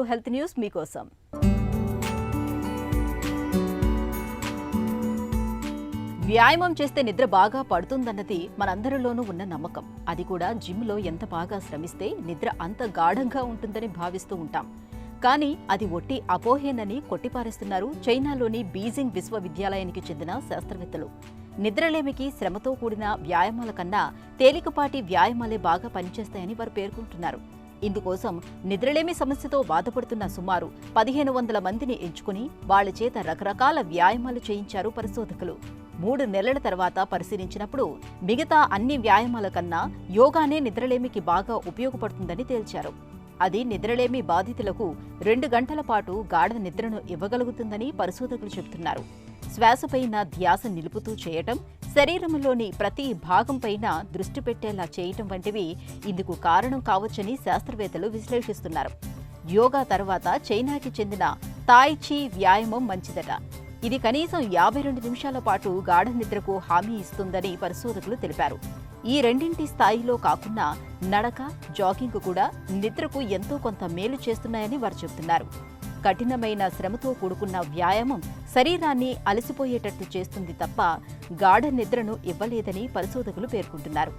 Health news మీకోసం. వ్యాయామం చేస్తే నిద్ర బాగా పడుతుందన్నది మనందరిలోనూ ఉన్న నమ్మకం. అది కూడా జిమ్లో ఎంత బాగా శ్రమిస్తే నిద్ర అంత గాఢంగా ఉంటుందని భావిస్తూ ఉంటాం. కానీ అది ఒట్టి అపోహేనని కొట్టిపారేస్తున్నారు చైనాలోని బీజింగ్ విశ్వవిద్యాలయానికి చెందిన శాస్త్రవేత్తలు. నిద్రలేమికి శ్రమతో కూడిన వ్యాయామాల కన్నా తేలికపాటి వ్యాయామాలే బాగా పనిచేస్తాయని వారు పేర్కొంటున్నారు. ఇందుకోసం నిద్రలేమి సమస్యతో బాధపడుతున్న సుమారు 1500 మందిని ఎంచుకుని వాళ్ల చేత రకరకాల వ్యాయామాలు చేయించారు పరిశోధకులు. 3 నెలల తర్వాత పరిశీలించినప్పుడు మిగతా అన్ని వ్యాయామాల కన్నా యోగానే నిద్రలేమికి బాగా ఉపయోగపడుతుందని తేల్చారు. అది నిద్రలేమి బాధితులకు 2 గంటల పాటు గాఢ నిద్రను ఇవ్వగలుగుతుందని పరిశోధకులు చెబుతున్నారు. శ్వాసపైన ధ్యాస నిలుపుతూ చేయటం, శరీరంలోని ప్రతి భాగంపైన దృష్టి పెట్టేలా చేయటం వంటివి ఇందుకు కారణం కావచ్చని శాస్త్రవేత్తలు విశ్లేషిస్తున్నారు. యోగా తర్వాత చైనాకి చెందిన తాయ్ చీ వ్యాయామం మంచిదట. ఇది కనీసం 52 నిమిషాల పాటు గాఢ నిద్రకు హామీ ఇస్తుందని పరిశోధకులు తెలిపారు. ఈ రెండింటి స్థాయిలో కాకుండా నడక, జాగింగ్ కూడా నిద్రకు ఎంతో కొంత మేలు చేస్తున్నాయని వారు చెబుతున్నారు. కఠినమైన శ్రమతో కూడుకున్న వ్యాయామం శరీరాన్ని అలసిపోయేటట్టు చేస్తుంది తప్ప గాఢ నిద్రను ఇవ్వలేదని పరిశోధకులు పేర్కొంటున్నారు.